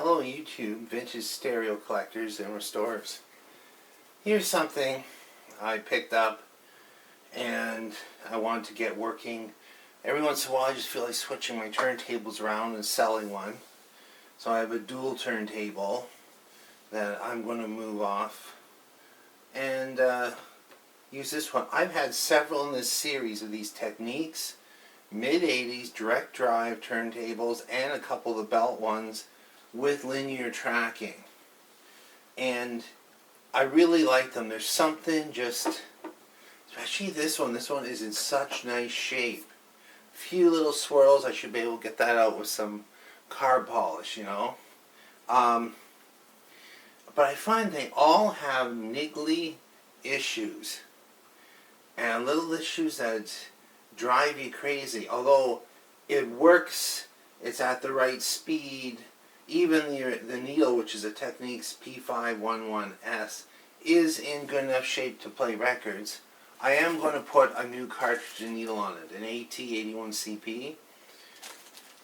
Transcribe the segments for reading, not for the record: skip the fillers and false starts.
Hello YouTube, vintage stereo collectors and restorers. Here's something I picked up and I wanted to get working. Every once in a while I just feel like switching my turntables around and selling one. So I have a dual turntable that I'm going to move off and use this one. I've had several in this series of these Technics mid-80s direct drive turntables and a couple of the belt ones with linear tracking, and I really like them. There's something just, especially this one is in such nice shape. Few little swirls. I should be able to get that out with some car polish, you know. But I find they all have niggly issues and little issues that drive you crazy. Although it works, it's at the right speed. Even the needle, which is a Technics P511S, is in good enough shape to play records. I am going to put a new cartridge and needle on it, an AT81CP.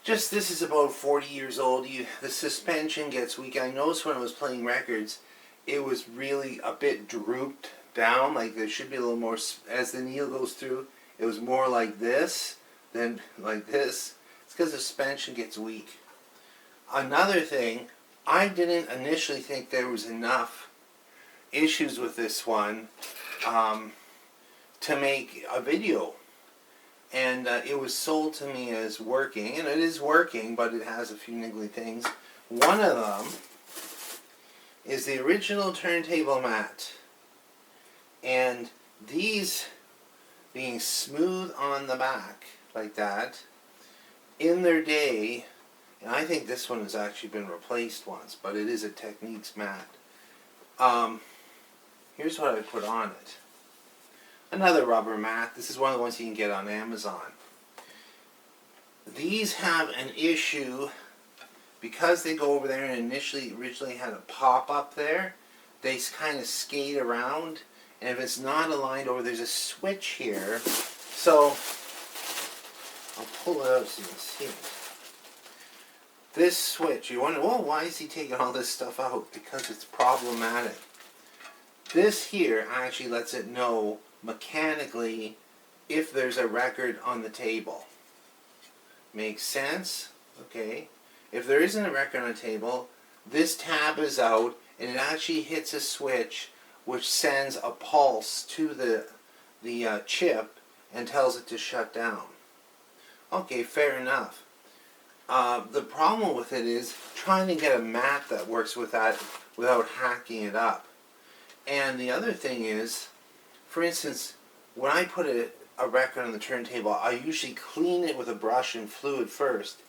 Just, this is about 40 years old. The suspension gets weak. I noticed when I was playing records, it was really a bit drooped down. Like there should be a little more, as the needle goes through, it was more like this than like this. It's because the suspension gets weak. Another thing, I didn't initially think there was enough issues with this one to make a video. And it was sold to me as working, and it is working, but it has a few niggly things. One of them is the original turntable mat. And these being smooth on the back, like that, in their day, and I think this one has actually been replaced once, but it is a Technics mat. Here's what I put on it. Another rubber mat. This is one of the ones you can get on Amazon. These have an issue because they go over there and originally had a pop up there. They kind of skate around, and if it's not aligned over, there's a switch here. So I'll pull it out so you can see it. This switch, you wonder, well, why is he taking all this stuff out? Because it's problematic. This here actually lets it know mechanically if there's a record on the table. Makes sense? Okay. If there isn't a record on the table, this tab is out and it actually hits a switch which sends a pulse to the chip and tells it to shut down. Okay, fair enough. The problem with it is trying to get a mat that works with that without hacking it up. And the other thing is, for instance, when I put a record on the turntable, I usually clean it with a brush and fluid first,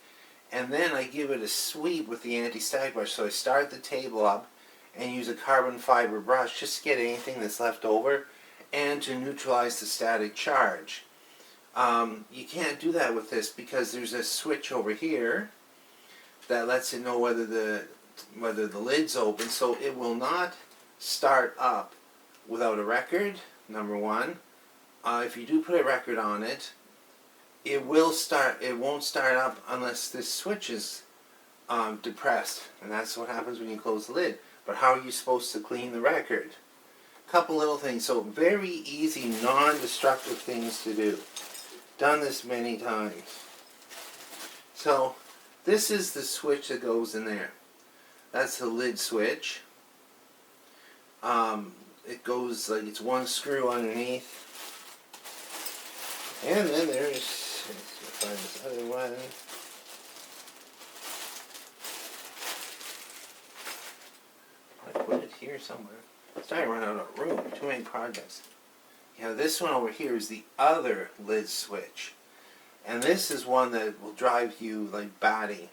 and then I give it a sweep with the anti-static brush. So I start the table up and use a carbon fiber brush just to get anything that's left over and to neutralize the static charge. You can't do that with this because there's a switch over here that lets it know whether the lid's open, so it will not start up without a record, number one. If you do put a record on it, it won't start up unless this switch is depressed, and that's what happens when you close the lid. But how are you supposed to clean the record? Couple little things. So very easy, non-destructive things to do. Done this many times. So this is the switch that goes in there. That's the lid switch. It goes like it's one screw underneath. And then there's, let's find this other one. I put it here somewhere. I'm starting to run out of room. Too many projects. Yeah, this one over here is the other lid switch. And this is one that will drive you like batty.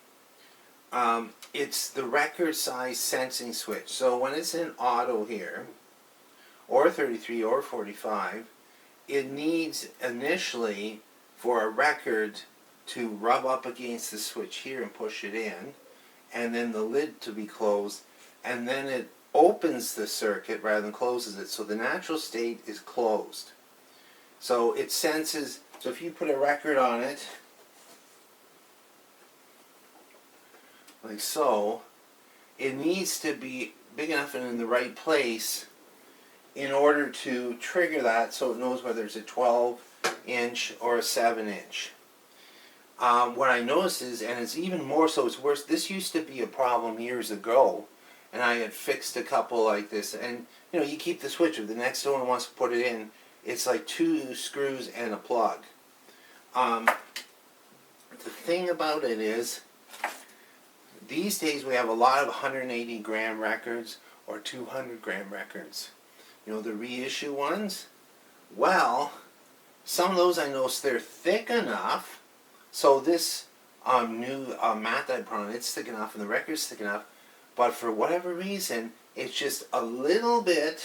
It's the record size sensing switch. So when it's in auto here, or 33 or 45, it needs initially for a record to rub up against the switch here and push it in, and then the lid to be closed, and then it opens the circuit rather than closes it. So the natural state is closed. So it senses, so if you put a record on it, like so, it needs to be big enough and in the right place in order to trigger that so it knows whether it's a 12-inch or a 7-inch. What I noticed is, and it's even more so, it's worse, this used to be a problem years ago, and I had fixed a couple like this, and you know, you keep the switch, if the next one wants to put it in, it's like 2 screws and a plug. The thing about it is, these days we have a lot of 180 gram records or 200 gram records. You know, the reissue ones? Well, some of those I noticed they're thick enough, so this new mat that I put on, it's thick enough and the record's thick enough, but for whatever reason, it's just a little bit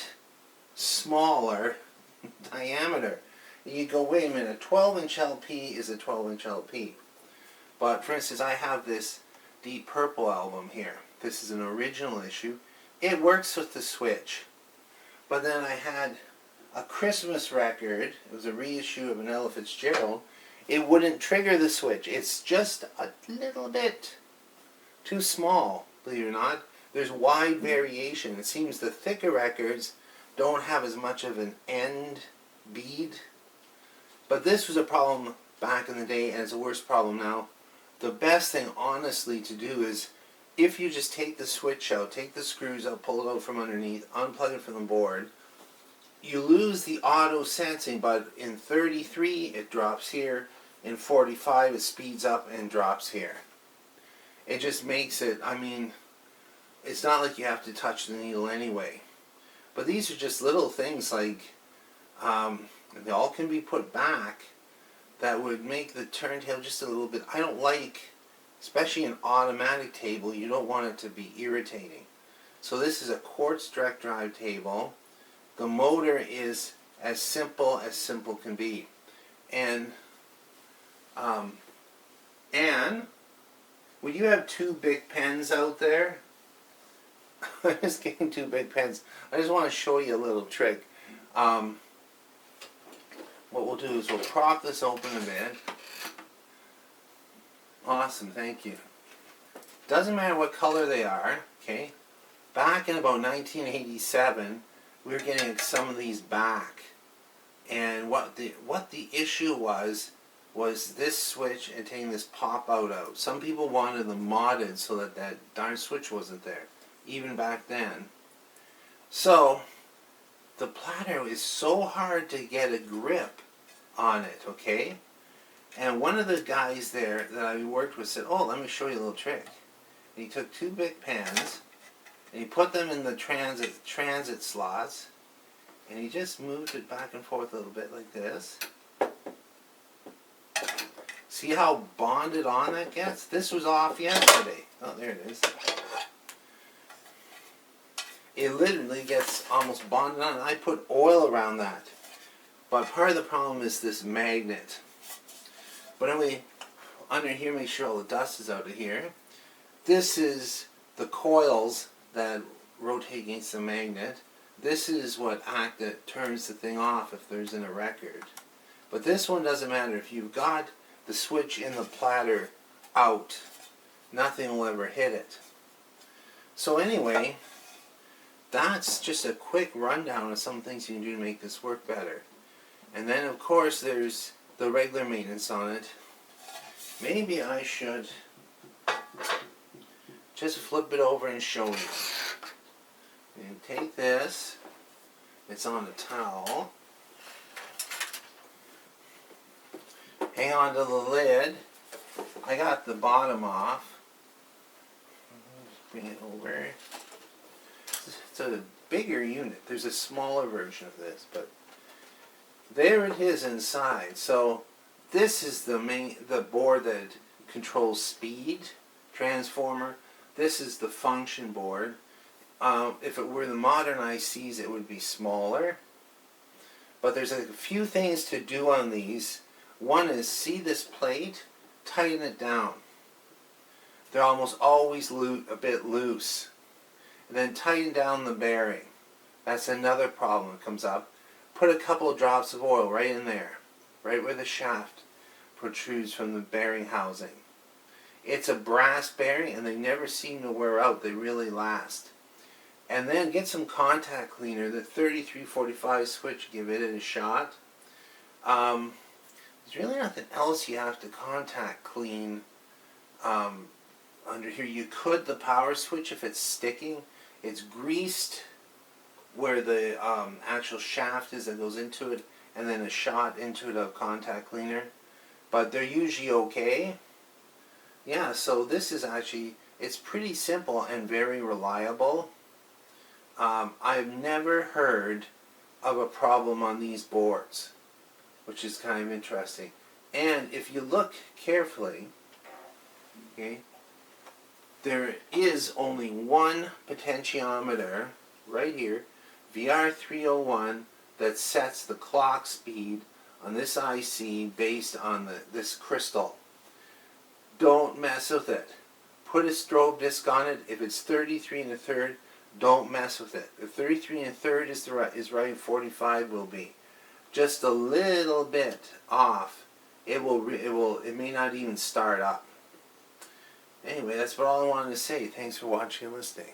smaller diameter. You go, wait a minute, a 12-inch LP is a 12-inch LP. But for instance, I have this Deep Purple album here. This is an original issue. It works with the switch. But then I had a Christmas record. It was a reissue of an Ella Fitzgerald. It wouldn't trigger the switch. It's just a little bit too small, believe it or not. There's wide variation. It seems the thicker records don't have as much of an end bead. But this was a problem back in the day, and it's a worse problem now. The best thing, honestly, to do is, if you just take the switch out, take the screws out, pull it out from underneath, unplug it from the board, you lose the auto sensing, but in 33 it drops here, in 45 it speeds up and drops here. It just makes it, I mean, it's not like you have to touch the needle anyway. But these are just little things like, they all can be put back, that would make the turntable just a little bit, I don't like, especially an automatic table, you don't want it to be irritating. So this is a quartz direct drive table. The motor is as simple can be. And, Anne, would you have 2 big pens out there? I'm just getting 2 big pens. I just want to show you a little trick. What we'll do is we'll prop this open a bit. Awesome, thank you. Doesn't matter what color they are, okay? Back in about 1987, we were getting some of these back. And what the issue was this switch and taking this pop out. Some people wanted them modded so that that darn switch wasn't there, even back then. So, the platter is so hard to get a grip on it, okay? And one of the guys there that I worked with said, oh, let me show you a little trick. And he took 2 big pens, and he put them in the transit slots, and he just moved it back and forth a little bit like this. See how bonded on that gets? This was off yesterday. Oh, there it is. It literally gets almost bonded on. I put oil around that. But part of the problem is this magnet. But anyway, under here, make sure all the dust is out of here. This is the coils that rotate against the magnet. This is what turns the thing off if there's in a record. But this one doesn't matter. If you've got the switch in the platter out, nothing will ever hit it. So anyway, that's just a quick rundown of some things you can do to make this work better. And then of course there's the regular maintenance on it. Maybe I should just flip it over and show you. And take this, it's on a towel, hang on to the lid. I got the bottom off. Bring it over. It's a bigger unit. There's a smaller version of this, but there it is inside. So this is the board that controls speed, transformer. This is the function board. If it were the modern ICs, it would be smaller. But there's a few things to do on these. One is, see this plate? Tighten it down. They're almost always a bit loose. And then tighten down the bearing. That's another problem that comes up. Put a couple of drops of oil right in there, right where the shaft protrudes from the bearing housing. It's a brass bearing, and they never seem to wear out. They really last. And then get some contact cleaner. The 3345 switch, give it a shot. There's really nothing else you have to contact clean under here. You could the power switch if it's sticking. It's greased where the actual shaft is that goes into it, and then a shot into it of contact cleaner. But they're usually okay. Yeah, so this is actually, it's pretty simple and very reliable. I've never heard of a problem on these boards, which is kind of interesting. And if you look carefully, okay, there is only one potentiometer right here, VR301, that sets the clock speed on this IC based on this crystal. Don't mess with it. Put a strobe disc on it. If it's 33 1/3, don't mess with it. If 33 1/3 is right, 45 will be. Just a little bit off, it may not even start up. Anyway, that's what all I wanted to say. Thanks for watching and listening.